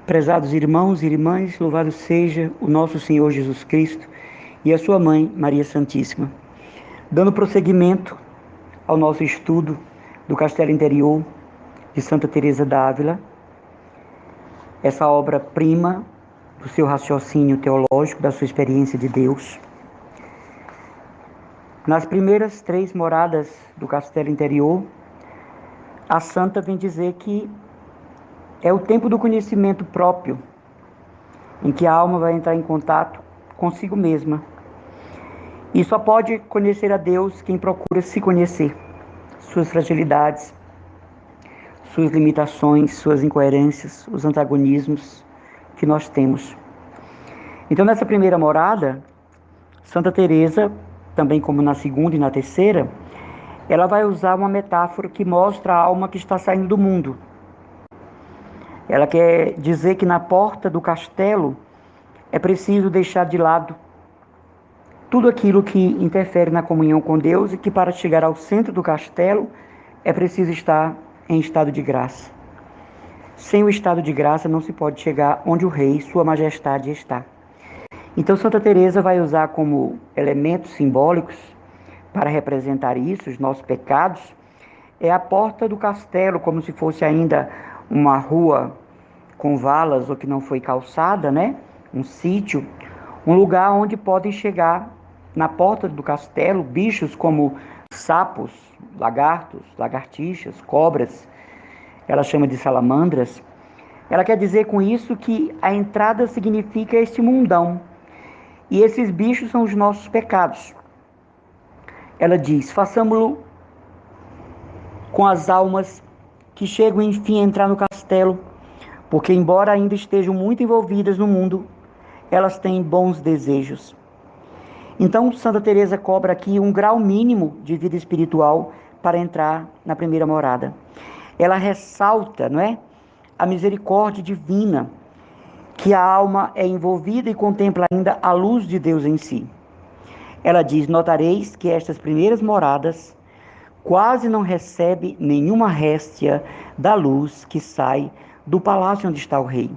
Prezados irmãos e irmãs, louvado seja o nosso Senhor Jesus Cristo e a sua mãe, Maria Santíssima. Dando prosseguimento ao nosso estudo do Castelo Interior de Santa Teresa d'Ávila, essa obra-prima do seu raciocínio teológico, da sua experiência de Deus. Nas primeiras 3 moradas do Castelo Interior, a santa vem dizer que é o tempo do conhecimento próprio, em que a alma vai entrar em contato consigo mesma. E só pode conhecer a Deus quem procura se conhecer, suas fragilidades, suas limitações, suas incoerências, os antagonismos que nós temos. Então, nessa primeira morada, Santa Teresa, também como na segunda e na terceira, ela vai usar uma metáfora que mostra a alma que está saindo do mundo. Ela quer dizer que na porta do castelo é preciso deixar de lado tudo aquilo que interfere na comunhão com Deus e que para chegar ao centro do castelo é preciso estar em estado de graça. Sem o estado de graça não se pode chegar onde o rei, sua majestade, está. Então Santa Teresa vai usar como elementos simbólicos para representar isso, os nossos pecados, é a porta do castelo, como se fosse ainda uma rua com valas ou que não foi calçada, né? Um sítio, um lugar onde podem chegar na porta do castelo bichos como sapos, lagartos, lagartixas, cobras, ela chama de salamandras. Ela quer dizer com isso que a entrada significa este mundão, e esses bichos são os nossos pecados. Ela diz, façamo-lo com as almas que chegam enfim a entrar no castelo, porque embora ainda estejam muito envolvidas no mundo, elas têm bons desejos. Então, Santa Teresa cobra aqui um grau mínimo de vida espiritual para entrar na primeira morada. Ela ressalta, não é, a misericórdia divina, que a alma é envolvida e contempla ainda a luz de Deus em si. Ela diz, notareis que estas primeiras moradas quase não recebe nenhuma réstia da luz que sai do palácio onde está o rei.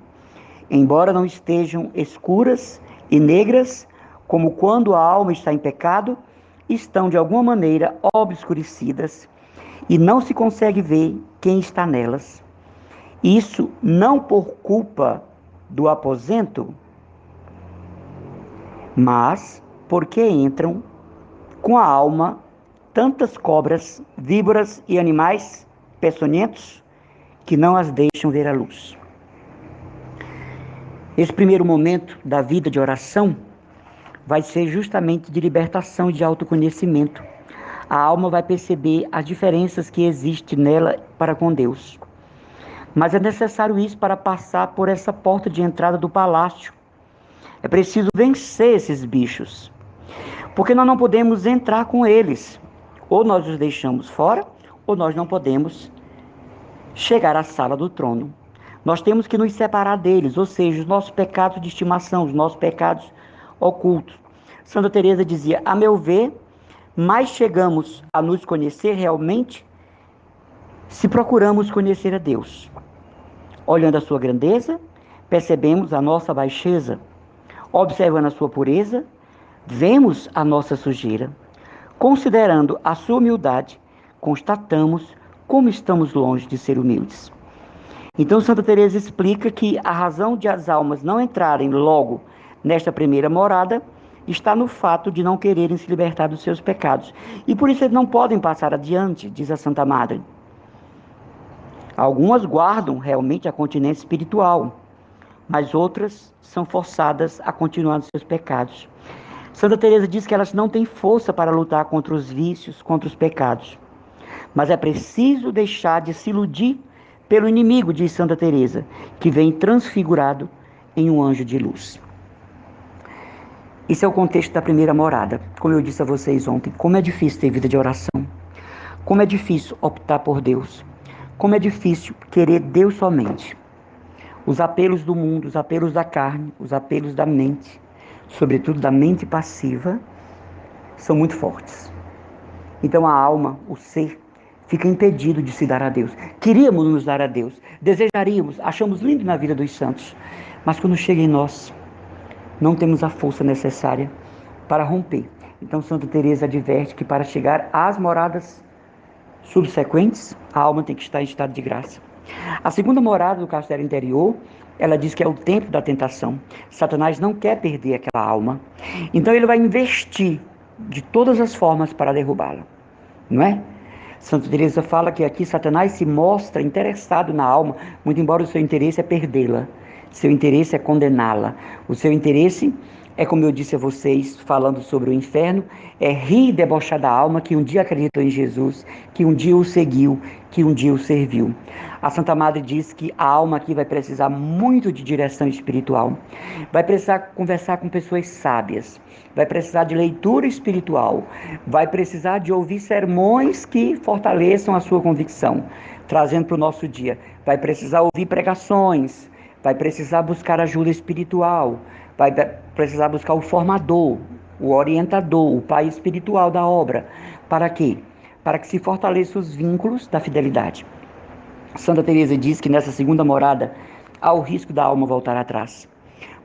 Embora não estejam escuras e negras, como quando a alma está em pecado, estão de alguma maneira obscurecidas e não se consegue ver quem está nelas. Isso não por culpa do aposento, mas porque entram com a alma tantas cobras, víboras e animais peçonhentos que não as deixam ver a luz. Esse primeiro momento da vida de oração vai ser justamente de libertação e de autoconhecimento. A alma vai perceber as diferenças que existem nela para com Deus. Mas é necessário isso para passar por essa porta de entrada do palácio. É preciso vencer esses bichos, porque nós não podemos entrar com eles. Ou nós os deixamos fora, ou nós não podemos chegar à sala do trono. Nós temos que nos separar deles, ou seja, os nossos pecados de estimação, os nossos pecados ocultos. Santa Teresa dizia, a meu ver, mais chegamos a nos conhecer realmente se procuramos conhecer a Deus. Olhando a sua grandeza, percebemos a nossa baixeza. Observando a sua pureza, vemos a nossa sujeira. Considerando a sua humildade, constatamos como estamos longe de ser humildes. Então Santa Teresa explica que a razão de as almas não entrarem logo nesta primeira morada está no fato de não quererem se libertar dos seus pecados. E por isso eles não podem passar adiante, diz a Santa Madre. Algumas guardam realmente a continência espiritual, mas outras são forçadas a continuar nos seus pecados. Santa Teresa diz que elas não têm força para lutar contra os vícios, contra os pecados. Mas é preciso deixar de se iludir pelo inimigo, diz Santa Teresa, que vem transfigurado em um anjo de luz. Esse é o contexto da primeira morada. Como eu disse a vocês ontem, como é difícil ter vida de oração. Como é difícil optar por Deus. Como é difícil querer Deus somente. Os apelos do mundo, os apelos da carne, os apelos da mente, sobretudo da mente passiva, são muito fortes. Então a alma, o ser, fica impedido de se dar a Deus. Queríamos nos dar a Deus, desejaríamos, achamos lindo na vida dos santos, mas quando chega em nós, não temos a força necessária para romper. Então Santa Teresa adverte que para chegar às moradas subsequentes, a alma tem que estar em estado de graça. A segunda morada do castelo interior, ela diz que é o tempo da tentação. Satanás não quer perder aquela alma, então ele vai investir de todas as formas para derrubá-la, não é? Santa Teresa fala que aqui Satanás se mostra interessado na alma, muito embora o seu interesse é perdê-la, seu interesse é condená-la, o seu interesse é, como eu disse a vocês, falando sobre o inferno, é rir e debochar da alma que um dia acreditou em Jesus, que um dia o seguiu, que um dia o serviu. A Santa Madre diz que a alma aqui vai precisar muito de direção espiritual, vai precisar conversar com pessoas sábias, vai precisar de leitura espiritual, vai precisar de ouvir sermões que fortaleçam a sua convicção, trazendo para o nosso dia. Vai precisar ouvir pregações, vai precisar buscar ajuda espiritual, vai precisar buscar o formador, o orientador, o pai espiritual da obra. Para quê? Para que se fortaleçam os vínculos da fidelidade. Santa Teresa diz que nessa segunda morada há o risco da alma voltar atrás.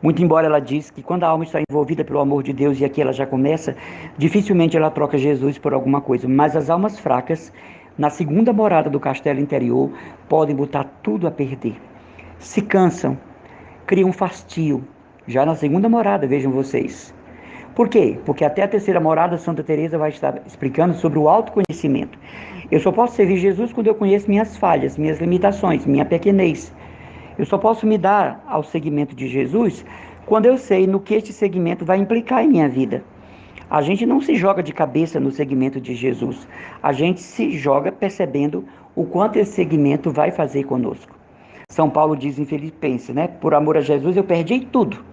Muito embora ela diz que quando a alma está envolvida pelo amor de Deus e aqui ela já começa, dificilmente ela troca Jesus por alguma coisa. Mas as almas fracas, na segunda morada do castelo interior, podem botar tudo a perder. Se cansam, criam um fastio. Já na segunda morada, vejam vocês. Por quê? Porque até a terceira morada, Santa Teresa vai estar explicando sobre o autoconhecimento. Eu só posso servir Jesus quando eu conheço minhas falhas, minhas limitações, minha pequenez. Eu só posso me dar ao seguimento de Jesus quando eu sei no que este seguimento vai implicar em minha vida. A gente não se joga de cabeça no seguimento de Jesus. A gente se joga percebendo o quanto esse seguimento vai fazer conosco. São Paulo diz em Filipenses, né? Por amor a Jesus eu perdi tudo.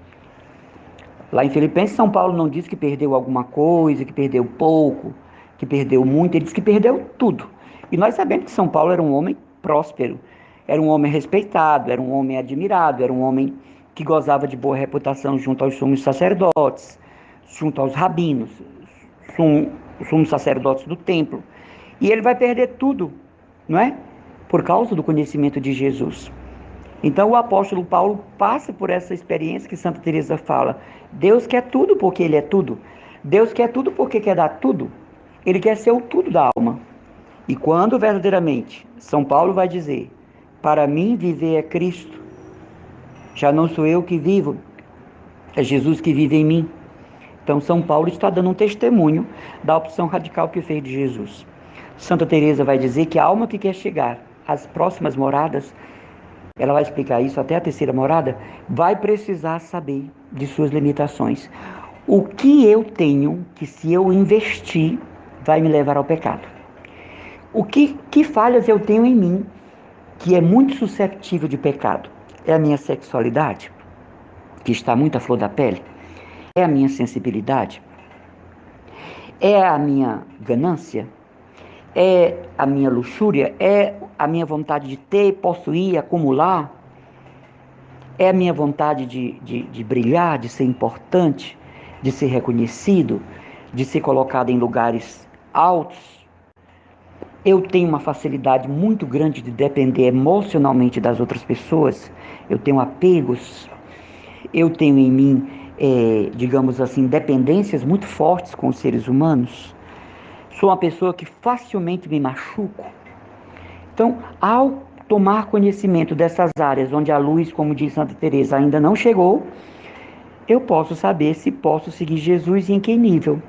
Lá em Filipenses, São Paulo não diz que perdeu alguma coisa, que perdeu pouco, que perdeu muito, ele diz que perdeu tudo. E nós sabemos que São Paulo era um homem próspero, era um homem respeitado, era um homem admirado, era um homem que gozava de boa reputação junto aos sumos sacerdotes, junto aos rabinos, sumos sacerdotes do templo. E ele vai perder tudo, não é? Por causa do conhecimento de Jesus. Então o apóstolo Paulo passa por essa experiência que Santa Teresa fala. Deus quer tudo porque Ele é tudo. Deus quer tudo porque quer dar tudo. Ele quer ser o tudo da alma. E quando verdadeiramente São Paulo vai dizer, para mim viver é Cristo, já não sou eu que vivo, é Jesus que vive em mim. Então São Paulo está dando um testemunho da opção radical que fez de Jesus. Santa Teresa vai dizer que a alma que quer chegar às próximas moradas, ela vai explicar isso até a terceira morada, vai precisar saber de suas limitações. O que eu tenho que, se eu investir, vai me levar ao pecado? Que falhas eu tenho em mim que é muito susceptível de pecado? É a minha sexualidade, que está muito à flor da pele? É a minha sensibilidade? É a minha ganância? É a minha luxúria? É a minha vontade de ter, possuir, acumular? É a minha vontade de brilhar, de ser importante, de ser reconhecido, de ser colocado em lugares altos? Eu tenho uma facilidade muito grande de depender emocionalmente das outras pessoas. Eu tenho apegos. Eu tenho em mim, digamos assim, dependências muito fortes com os seres humanos. Sou uma pessoa que facilmente me machuco. Então, ao tomar conhecimento dessas áreas onde a luz, como diz Santa Teresa, ainda não chegou, eu posso saber se posso seguir Jesus e em que nível.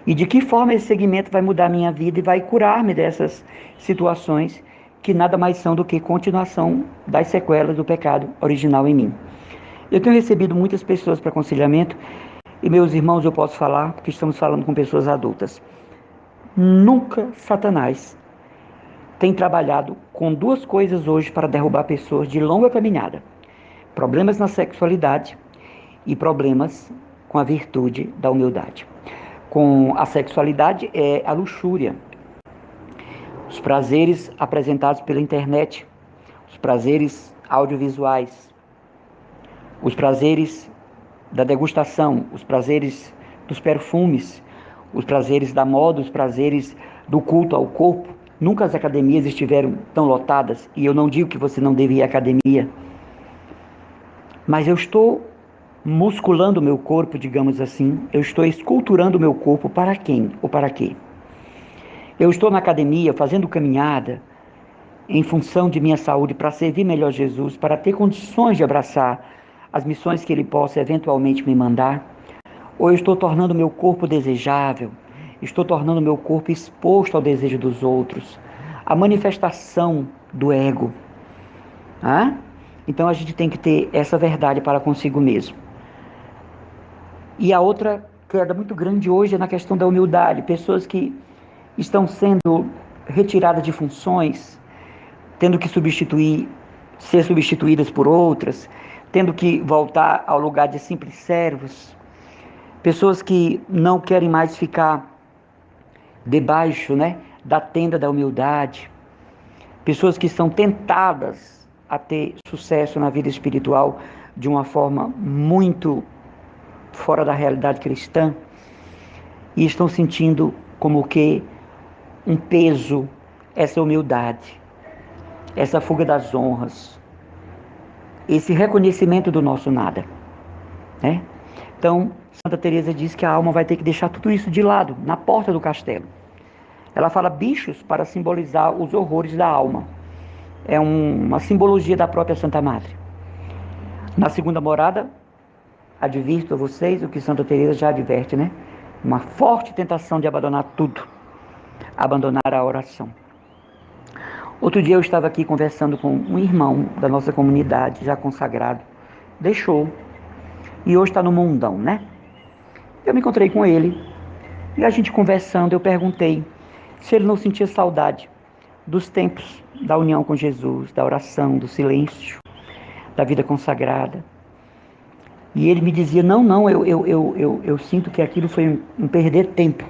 E de que forma esse segmento vai mudar a minha vida e vai curar-me dessas situações que nada mais são do que continuação das sequelas do pecado original em mim. Eu tenho recebido muitas pessoas para aconselhamento e, meus irmãos, eu posso falar, porque estamos falando com pessoas adultas. Nunca Satanás tem trabalhado com duas coisas hoje para derrubar pessoas de longa caminhada: problemas na sexualidade e problemas com a virtude da humildade. Com a sexualidade é a luxúria, os prazeres apresentados pela internet, os prazeres audiovisuais, os prazeres da degustação, os prazeres dos perfumes, os prazeres da moda, os prazeres do culto ao corpo. Nunca as academias estiveram tão lotadas, e eu não digo que você não deve ir à academia, mas eu estou musculando o meu corpo, digamos assim, eu estou esculturando o meu corpo para quem ou para quê? Eu estou na academia fazendo caminhada em função de minha saúde para servir melhor Jesus, para ter condições de abraçar as missões que Ele possa eventualmente me mandar? Ou eu estou tornando o meu corpo desejável, estou tornando o meu corpo exposto ao desejo dos outros, a manifestação do ego? Ah? Então a gente tem que ter essa verdade para consigo mesmo. E a outra queda muito grande hoje é na questão da humildade. Pessoas que estão sendo retiradas de funções, tendo que ser substituídas por outras, tendo que voltar ao lugar de simples servos. Pessoas que não querem mais ficar debaixo, da tenda da humildade. Pessoas que estão tentadas a ter sucesso na vida espiritual de uma forma muito fora da realidade cristã e estão sentindo como que um peso essa humildade, essa fuga das honras, esse reconhecimento do nosso nada, né? Então, Santa Teresa diz que a alma vai ter que deixar tudo isso de lado, na porta do castelo. Ela fala bichos para simbolizar os horrores da alma. É uma simbologia da própria Santa Madre. Na segunda morada, advirto a vocês o que Santa Teresa já adverte, né? Uma forte tentação de abandonar tudo, abandonar a oração. Outro dia eu estava aqui conversando com um irmão da nossa comunidade, já consagrado, deixou, e hoje está no mundão, né? Eu me encontrei com ele, e a gente conversando, eu perguntei se ele não sentia saudade dos tempos da união com Jesus, da oração, do silêncio, da vida consagrada. E ele me dizia, não, eu sinto que aquilo foi um perder tempo.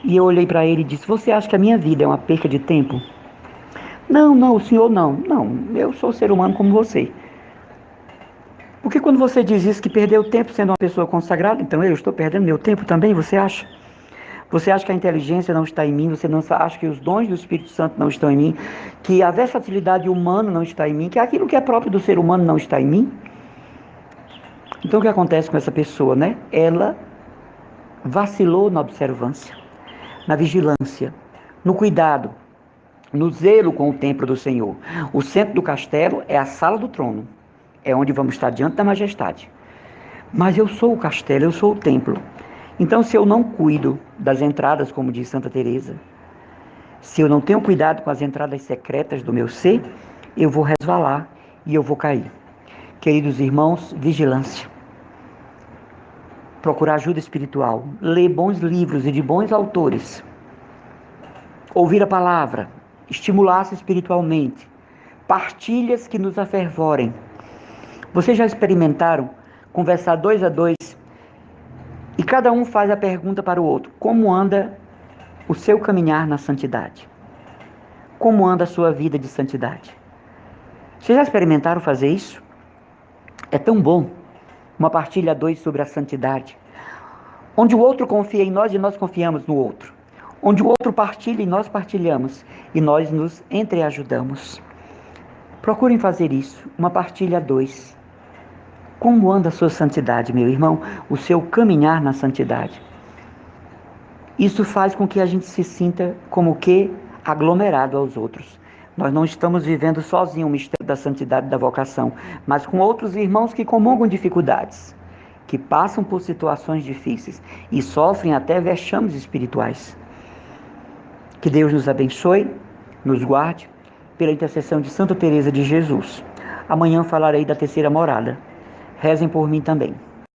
E eu olhei para ele e disse, você acha que a minha vida é uma perca de tempo? Não, o senhor não. Não, eu sou ser humano como você. Porque quando você diz isso, que perdeu tempo sendo uma pessoa consagrada, então eu estou perdendo meu tempo também, você acha? Você acha que a inteligência não está em mim? Você não acha que os dons do Espírito Santo não estão em mim? Que a versatilidade humana não está em mim? Que aquilo que é próprio do ser humano não está em mim? Então o que acontece com essa pessoa, né? Ela vacilou na observância, na vigilância, no cuidado, no zelo com o templo do Senhor. O centro do castelo é a sala do trono. É onde vamos estar diante da majestade. Mas eu sou o castelo, eu sou o templo. Então, se eu não cuido das entradas, como diz Santa Teresa, se eu não tenho cuidado com as entradas secretas do meu ser, eu vou resvalar e eu vou cair. Queridos irmãos, vigilância. Procurar ajuda espiritual. Ler bons livros e de bons autores. Ouvir a palavra. Estimular-se espiritualmente. Partilhas que nos afervorem. Vocês já experimentaram conversar 2 a 2 e cada um faz a pergunta para o outro: como anda o seu caminhar na santidade? Como anda a sua vida de santidade? Vocês já experimentaram fazer isso? É tão bom. Uma partilha a 2 sobre a santidade, onde o outro confia em nós e nós confiamos no outro, onde o outro partilha e nós partilhamos e nós nos entreajudamos. Procurem fazer isso, uma partilha a 2. Como anda a sua santidade, meu irmão? O seu caminhar na santidade. Isso faz com que a gente se sinta como que aglomerado aos outros. Nós não estamos vivendo sozinhos o mistério da santidade e da vocação, mas com outros irmãos que comungam dificuldades, que passam por situações difíceis e sofrem até vexames espirituais. Que Deus nos abençoe, nos guarde, pela intercessão de Santa Teresa de Jesus. Amanhã falarei da terceira morada. Rezem por mim também.